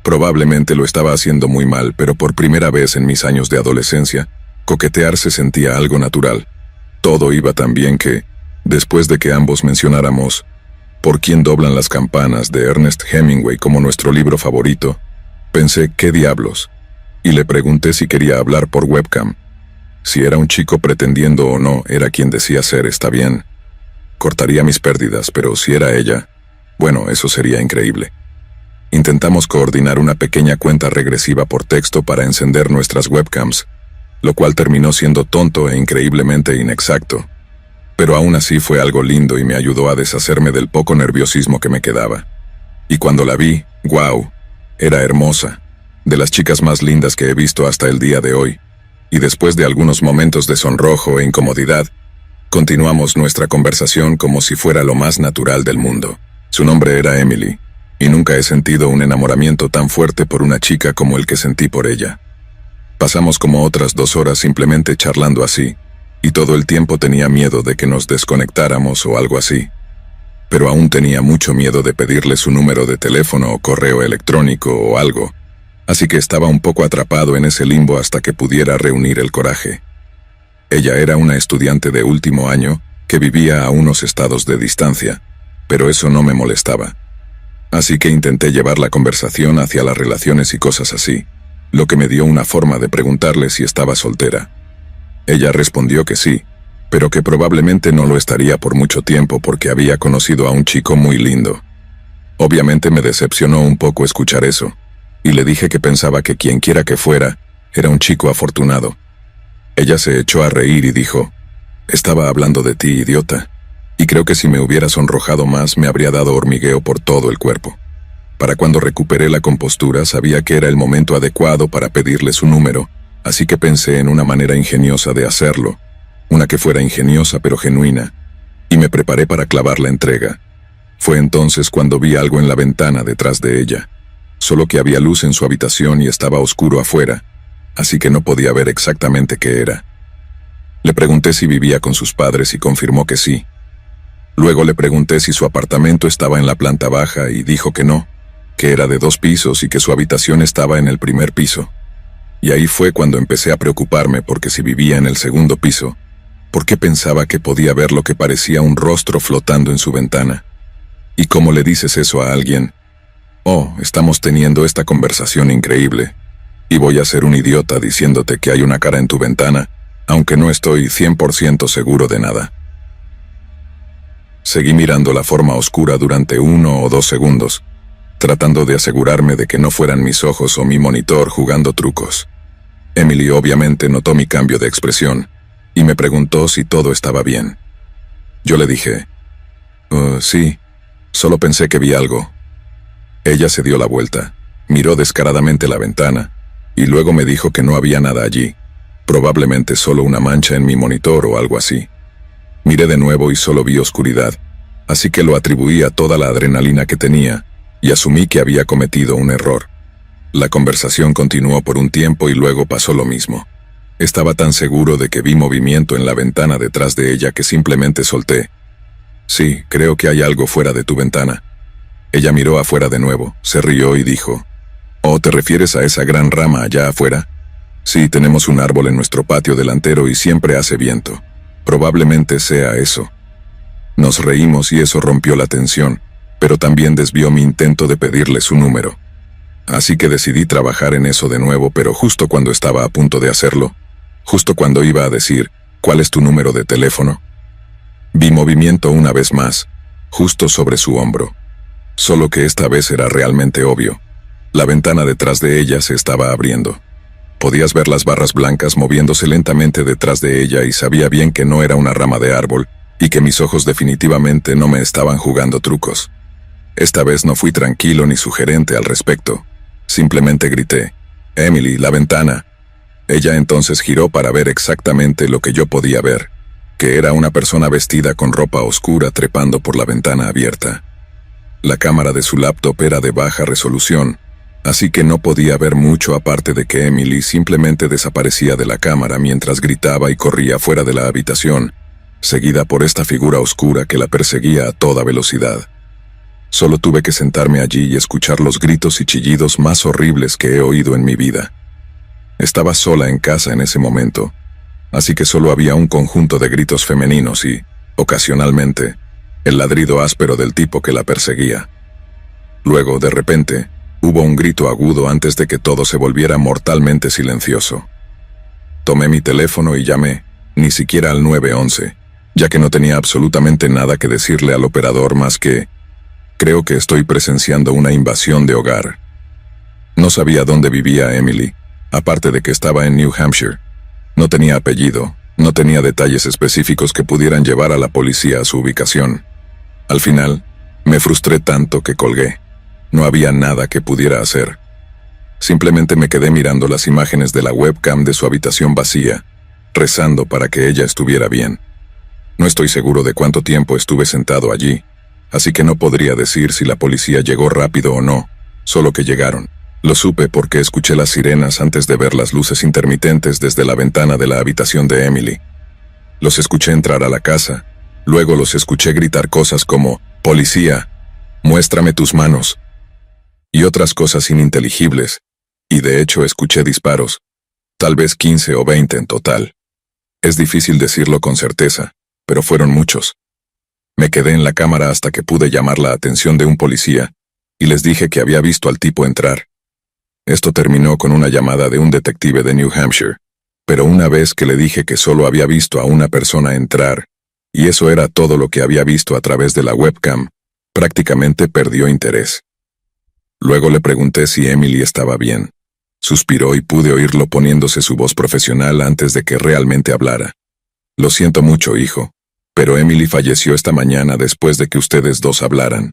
Probablemente lo estaba haciendo muy mal, pero por primera vez en mis años de adolescencia, coquetear se sentía algo natural. Todo iba tan bien que, después de que ambos mencionáramos ¿Por quién doblan las campanas? De Ernest Hemingway como nuestro libro favorito, pensé, ¿qué diablos? Y le pregunté si quería hablar por webcam. Si era un chico pretendiendo o no, era quien decía ser, está bien. Cortaría mis pérdidas, pero si era ella, bueno, eso sería increíble. Intentamos coordinar una pequeña cuenta regresiva por texto para encender nuestras webcams, lo cual terminó siendo tonto e increíblemente inexacto. Pero aún así fue algo lindo y me ayudó a deshacerme del poco nerviosismo que me quedaba. Y cuando la vi, ¡guau!, era hermosa, de las chicas más lindas que he visto hasta el día de hoy. Y después de algunos momentos de sonrojo e incomodidad, continuamos nuestra conversación como si fuera lo más natural del mundo. Su nombre era Emily, y nunca he sentido un enamoramiento tan fuerte por una chica como el que sentí por ella. Pasamos como otras 2 horas simplemente charlando así, y todo el tiempo tenía miedo de que nos desconectáramos o algo así. Pero aún tenía mucho miedo de pedirle su número de teléfono o correo electrónico o algo, así que estaba un poco atrapado en ese limbo hasta que pudiera reunir el coraje. Ella era una estudiante de último año que vivía a unos estados de distancia, pero eso no me molestaba. Así que intenté llevar la conversación hacia las relaciones y cosas así, lo que me dio una forma de preguntarle si estaba soltera. Ella respondió que sí, pero que probablemente no lo estaría por mucho tiempo porque había conocido a un chico muy lindo. Obviamente me decepcionó un poco escuchar eso, y le dije que pensaba que quienquiera que fuera, era un chico afortunado. Ella se echó a reír y dijo, «Estaba hablando de ti, idiota, y creo que si me hubiera sonrojado más me habría dado hormigueo por todo el cuerpo». Para cuando recuperé la compostura sabía que era el momento adecuado para pedirle su número, así que pensé en una manera ingeniosa de hacerlo, una que fuera ingeniosa pero genuina, y me preparé para clavar la entrega. Fue entonces cuando vi algo en la ventana detrás de ella, solo que había luz en su habitación y estaba oscuro afuera, así que no podía ver exactamente qué era. Le pregunté si vivía con sus padres y confirmó que sí. Luego le pregunté si su apartamento estaba en la planta baja y dijo que no, que era de 2 pisos y que su habitación estaba en el primer piso. Y ahí fue cuando empecé a preocuparme porque si vivía en el segundo piso, ¿por qué pensaba que podía ver lo que parecía un rostro flotando en su ventana? ¿Y cómo le dices eso a alguien? Oh, estamos teniendo esta conversación increíble, y voy a ser un idiota diciéndote que hay una cara en tu ventana, aunque no estoy 100% seguro de nada. Seguí mirando la forma oscura durante 1 o 2 segundos, tratando de asegurarme de que no fueran mis ojos o mi monitor jugando trucos. Emily obviamente notó mi cambio de expresión, y me preguntó si todo estaba bien. Yo le dije, sí, solo pensé que vi algo. Ella se dio la vuelta, miró descaradamente la ventana, y luego me dijo que no había nada allí, probablemente solo una mancha en mi monitor o algo así. Miré de nuevo y solo vi oscuridad, así que lo atribuí a toda la adrenalina que tenía, y asumí que había cometido un error. La conversación continuó por un tiempo y luego pasó lo mismo. Estaba tan seguro de que vi movimiento en la ventana detrás de ella que simplemente solté. Sí, creo que hay algo fuera de tu ventana. Ella miró afuera de nuevo, se rió y dijo, ¿oh, te refieres a esa gran rama allá afuera? Sí, tenemos un árbol en nuestro patio delantero y siempre hace viento. Probablemente sea eso. Nos reímos y eso rompió la tensión, pero también desvió mi intento de pedirle su número. Así que decidí trabajar en eso de nuevo, pero justo cuando estaba a punto de hacerlo, justo cuando iba a decir, ¿cuál es tu número de teléfono?, vi movimiento una vez más, justo sobre su hombro. Solo que esta vez era realmente obvio. La ventana detrás de ella se estaba abriendo. Podías ver las barras blancas moviéndose lentamente detrás de ella y sabía bien que no era una rama de árbol y que mis ojos definitivamente no me estaban jugando trucos. Esta vez no fui tranquilo ni sugerente al respecto. Simplemente grité, «Emily, la ventana». Ella entonces giró para ver exactamente lo que yo podía ver, que era una persona vestida con ropa oscura trepando por la ventana abierta. La cámara de su laptop era de baja resolución, así que no podía ver mucho aparte de que Emily simplemente desaparecía de la cámara mientras gritaba y corría fuera de la habitación, seguida por esta figura oscura que la perseguía a toda velocidad. Solo tuve que sentarme allí y escuchar los gritos y chillidos más horribles que he oído en mi vida. Estaba sola en casa en ese momento, así que solo había un conjunto de gritos femeninos y, ocasionalmente, el ladrido áspero del tipo que la perseguía. Luego, de repente, hubo un grito agudo antes de que todo se volviera mortalmente silencioso. Tomé mi teléfono y llamé, ni siquiera al 911, ya que no tenía absolutamente nada que decirle al operador más que, creo que estoy presenciando una invasión de hogar. No sabía dónde vivía Emily, aparte de que estaba en New Hampshire. No tenía apellido, no tenía detalles específicos que pudieran llevar a la policía a su ubicación. Al final, me frustré tanto que colgué. No había nada que pudiera hacer. Simplemente me quedé mirando las imágenes de la webcam de su habitación vacía, rezando para que ella estuviera bien. No estoy seguro de cuánto tiempo estuve sentado allí, así que no podría decir si la policía llegó rápido o no, solo que llegaron. Lo supe porque escuché las sirenas antes de ver las luces intermitentes desde la ventana de la habitación de Emily. Los escuché entrar a la casa, luego los escuché gritar cosas como, «Policía, muéstrame tus manos», y otras cosas ininteligibles, y de hecho escuché disparos, tal vez 15 o 20 en total. Es difícil decirlo con certeza, pero fueron muchos. Me quedé en la cámara hasta que pude llamar la atención de un policía, y les dije que había visto al tipo entrar. Esto terminó con una llamada de un detective de New Hampshire, pero una vez que le dije que solo había visto a una persona entrar, y eso era todo lo que había visto a través de la webcam, prácticamente perdió interés. Luego le pregunté si Emily estaba bien. Suspiró y pude oírlo poniéndose su voz profesional antes de que realmente hablara. «Lo siento mucho, hijo, pero Emily falleció esta mañana después de que ustedes dos hablaran.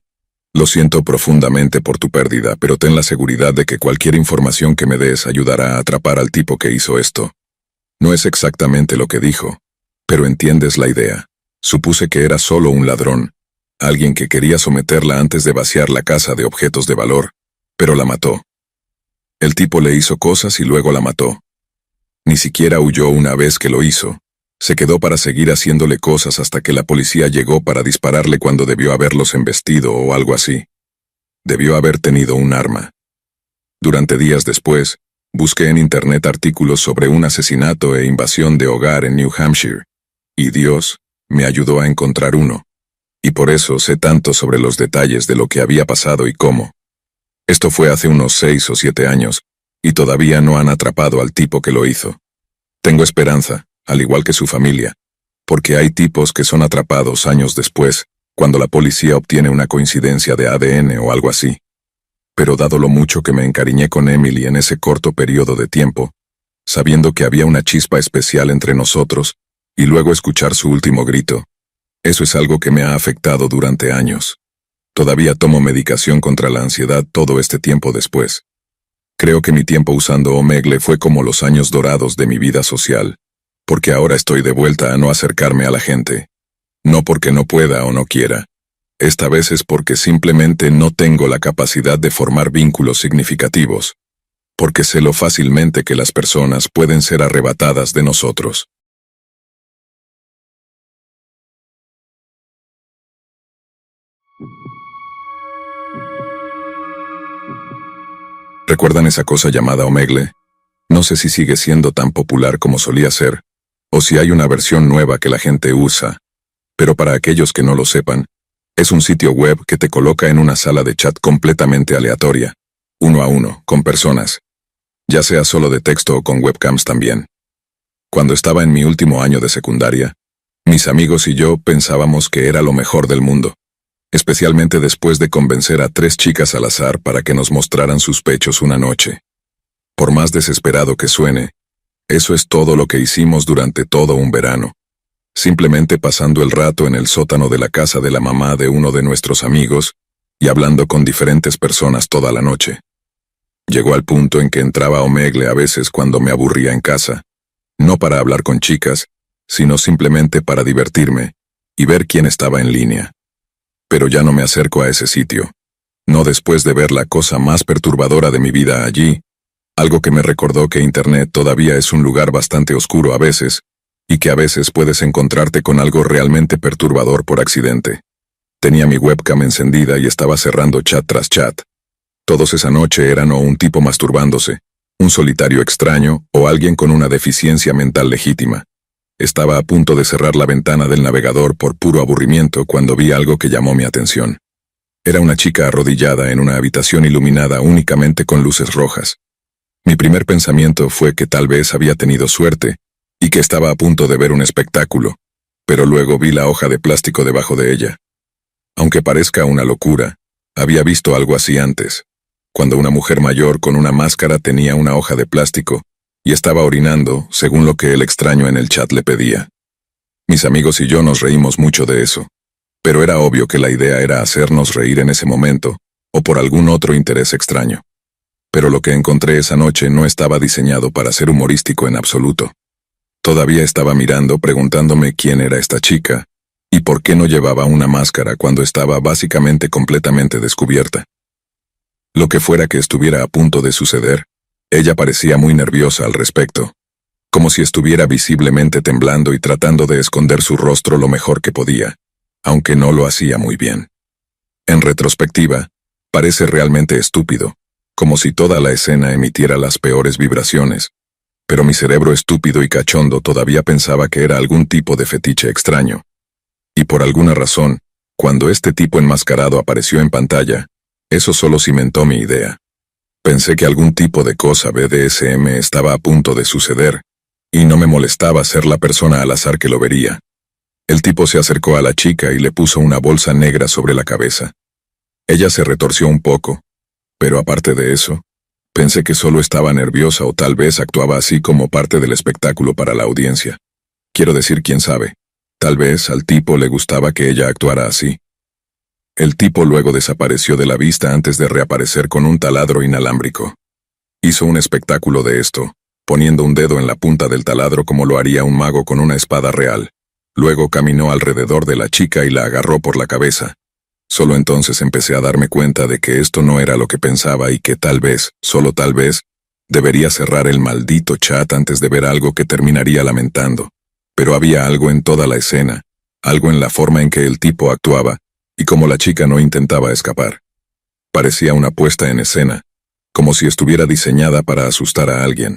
Lo siento profundamente por tu pérdida, pero ten la seguridad de que cualquier información que me des ayudará a atrapar al tipo que hizo esto». No es exactamente lo que dijo, pero entiendes la idea. Supuse que era solo un ladrón, alguien que quería someterla antes de vaciar la casa de objetos de valor, pero la mató. El tipo le hizo cosas y luego la mató. Ni siquiera huyó una vez que lo hizo. Se quedó para seguir haciéndole cosas hasta que la policía llegó para dispararle cuando debió haberlos embestido o algo así. Debió haber tenido un arma. Durante días después, busqué en internet artículos sobre un asesinato e invasión de hogar en New Hampshire, y Dios me ayudó a encontrar uno. Y por eso sé tanto sobre los detalles de lo que había pasado y cómo. Esto fue hace unos 6 o 7 años, y todavía no han atrapado al tipo que lo hizo. Tengo esperanza, al igual que su familia, porque hay tipos que son atrapados años después, cuando la policía obtiene una coincidencia de ADN o algo así. Pero dado lo mucho que me encariñé con Emily en ese corto periodo de tiempo, sabiendo que había una chispa especial entre nosotros, y luego escuchar su último grito, eso es algo que me ha afectado durante años. Todavía tomo medicación contra la ansiedad todo este tiempo después. Creo que mi tiempo usando Omegle fue como los años dorados de mi vida social, porque ahora estoy de vuelta a no acercarme a la gente. No porque no pueda o no quiera. Esta vez es porque simplemente no tengo la capacidad de formar vínculos significativos, porque sé lo fácilmente que las personas pueden ser arrebatadas de nosotros. ¿Recuerdan esa cosa llamada Omegle? No sé si sigue siendo tan popular como solía ser, o si hay una versión nueva que la gente usa, pero para aquellos que no lo sepan, es un sitio web que te coloca en una sala de chat completamente aleatoria, uno a uno, con personas, ya sea solo de texto o con webcams también. Cuando estaba en mi último año de secundaria, mis amigos y yo pensábamos que era lo mejor del mundo, especialmente después de convencer a 3 chicas al azar para que nos mostraran sus pechos una noche. Por más desesperado que suene, eso es todo lo que hicimos durante todo un verano. Simplemente pasando el rato en el sótano de la casa de la mamá de uno de nuestros amigos y hablando con diferentes personas toda la noche. Llegó al punto en que entraba a Omegle a veces cuando me aburría en casa, no para hablar con chicas, sino simplemente para divertirme y ver quién estaba en línea. Pero ya no me acerco a ese sitio, no después de ver la cosa más perturbadora de mi vida allí, algo que me recordó que Internet todavía es un lugar bastante oscuro a veces, y que a veces puedes encontrarte con algo realmente perturbador por accidente. Tenía mi webcam encendida y estaba cerrando chat tras chat. Todos esa noche eran o un tipo masturbándose, un solitario extraño o alguien con una deficiencia mental legítima. Estaba a punto de cerrar la ventana del navegador por puro aburrimiento cuando vi algo que llamó mi atención. Era una chica arrodillada en una habitación iluminada únicamente con luces rojas. Mi primer pensamiento fue que tal vez había tenido suerte, y que estaba a punto de ver un espectáculo, pero luego vi la hoja de plástico debajo de ella. Aunque parezca una locura, había visto algo así antes, cuando una mujer mayor con una máscara tenía una hoja de plástico y estaba orinando, según lo que el extraño en el chat le pedía. Mis amigos y yo nos reímos mucho de eso, pero era obvio que la idea era hacernos reír en ese momento, o por algún otro interés extraño. Pero lo que encontré esa noche no estaba diseñado para ser humorístico en absoluto. Todavía estaba mirando preguntándome quién era esta chica, y por qué no llevaba una máscara cuando estaba básicamente completamente descubierta. Lo que fuera que estuviera a punto de suceder, ella parecía muy nerviosa al respecto, como si estuviera visiblemente temblando y tratando de esconder su rostro lo mejor que podía, aunque no lo hacía muy bien. En retrospectiva, parece realmente estúpido, como si toda la escena emitiera las peores vibraciones, pero mi cerebro estúpido y cachondo todavía pensaba que era algún tipo de fetiche extraño. Y por alguna razón, cuando este tipo enmascarado apareció en pantalla, eso solo cimentó mi idea. Pensé que algún tipo de cosa BDSM estaba a punto de suceder, y no me molestaba ser la persona al azar que lo vería. El tipo se acercó a la chica y le puso una bolsa negra sobre la cabeza. Ella se retorció un poco, pero aparte de eso, pensé que solo estaba nerviosa o tal vez actuaba así como parte del espectáculo para la audiencia. Quiero decir, quién sabe. Tal vez al tipo le gustaba que ella actuara así. El tipo luego desapareció de la vista antes de reaparecer con un taladro inalámbrico. Hizo un espectáculo de esto, poniendo un dedo en la punta del taladro como lo haría un mago con una espada real. Luego caminó alrededor de la chica y la agarró por la cabeza. Solo entonces empecé a darme cuenta de que esto no era lo que pensaba y que tal vez, solo tal vez, debería cerrar el maldito chat antes de ver algo que terminaría lamentando. Pero había algo en toda la escena, algo en la forma en que el tipo actuaba, y como la chica no intentaba escapar. parecía una puesta en escena, como si estuviera diseñada para asustar a alguien.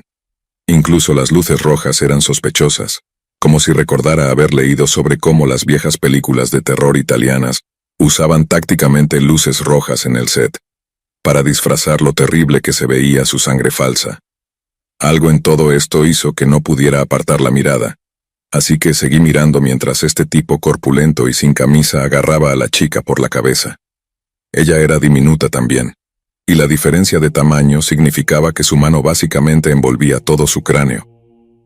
Incluso las luces rojas eran sospechosas, como si recordara haber leído sobre cómo las viejas películas de terror italianas usaban tácticamente luces rojas en el set, para disfrazar lo terrible que se veía su sangre falsa. Algo en todo esto hizo que no pudiera apartar la mirada, así que seguí mirando mientras este tipo corpulento y sin camisa agarraba a la chica por la cabeza. Ella era diminuta también, y la diferencia de tamaño significaba que su mano básicamente envolvía todo su cráneo.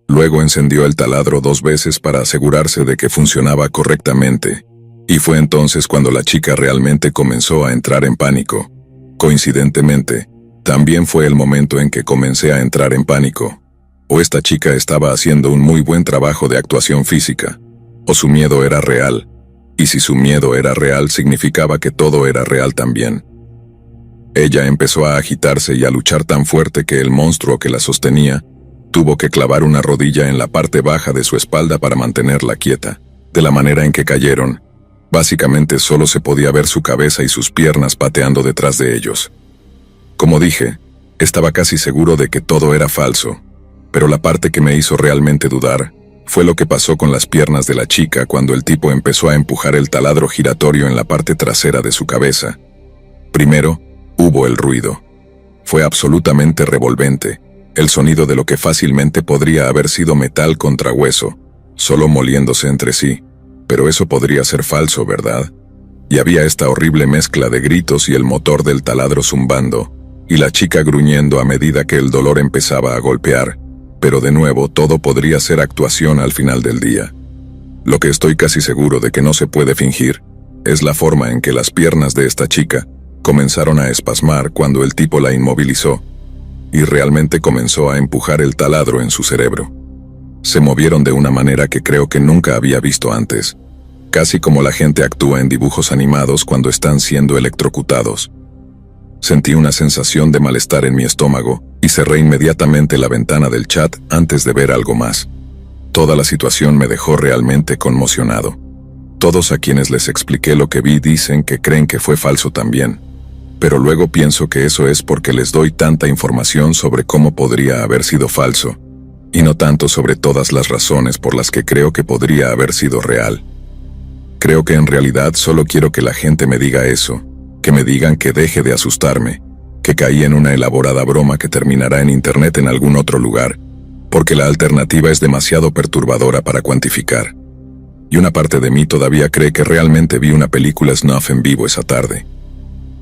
Luego encendió el taladro 2 veces para asegurarse de que funcionaba correctamente, y fue entonces cuando la chica realmente comenzó a entrar en pánico. Coincidentemente, también fue el momento en que comencé a entrar en pánico. O esta chica estaba haciendo un muy buen trabajo de actuación física, o su miedo era real, y si su miedo era real significaba que todo era real también. Ella empezó a agitarse y a luchar tan fuerte que el monstruo que la sostenía tuvo que clavar una rodilla en la parte baja de su espalda para mantenerla quieta. De la manera en que cayeron, básicamente solo se podía ver su cabeza y sus piernas pateando detrás de ellos. Como dije, estaba casi seguro de que todo era falso, pero la parte que me hizo realmente dudar fue lo que pasó con las piernas de la chica cuando el tipo empezó a empujar el taladro giratorio en la parte trasera de su cabeza. Primero, hubo el ruido. Fue absolutamente revolvente, el sonido de lo que fácilmente podría haber sido metal contra hueso, solo moliéndose entre sí. Pero eso podría ser falso, ¿verdad? Y había esta horrible mezcla de gritos y el motor del taladro zumbando, y la chica gruñendo a medida que el dolor empezaba a golpear, pero de nuevo todo podría ser actuación al final del día. Lo que estoy casi seguro de que no se puede fingir es la forma en que las piernas de esta chica comenzaron a espasmar cuando el tipo la inmovilizó, y realmente comenzó a empujar el taladro en su cerebro. Se movieron de una manera que creo que nunca había visto antes, casi como la gente actúa en dibujos animados cuando están siendo electrocutados. Sentí una sensación de malestar en mi estómago y cerré inmediatamente la ventana del chat antes de ver algo más. Toda la situación me dejó realmente conmocionado. Todos a quienes les expliqué lo que vi dicen que creen que fue falso también, pero luego pienso que eso es porque les doy tanta información sobre cómo podría haber sido falso, y no tanto sobre todas las razones por las que creo que podría haber sido real. Creo que en realidad solo quiero que la gente me diga eso, que me digan que deje de asustarme, que caí en una elaborada broma que terminará en internet en algún otro lugar, porque la alternativa es demasiado perturbadora para cuantificar. Y una parte de mí todavía cree que realmente vi una película snuff en vivo esa tarde.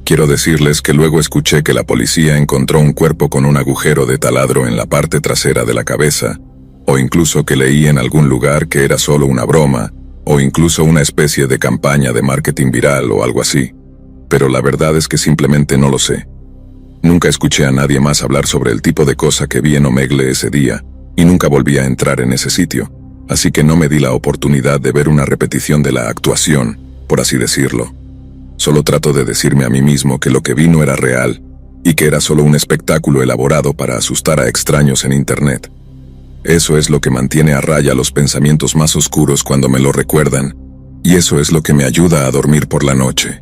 Quiero decirles que luego escuché que la policía encontró un cuerpo con un agujero de taladro en la parte trasera de la cabeza, o incluso que leí en algún lugar que era solo una broma, o incluso una especie de campaña de marketing viral o algo así. Pero la verdad es que simplemente no lo sé. Nunca escuché a nadie más hablar sobre el tipo de cosa que vi en Omegle ese día, y nunca volví a entrar en ese sitio, así que no me di la oportunidad de ver una repetición de la actuación, por así decirlo. Solo trato de decirme a mí mismo que lo que vi no era real, y que era solo un espectáculo elaborado para asustar a extraños en internet. Eso es lo que mantiene a raya los pensamientos más oscuros cuando me lo recuerdan, y eso es lo que me ayuda a dormir por la noche.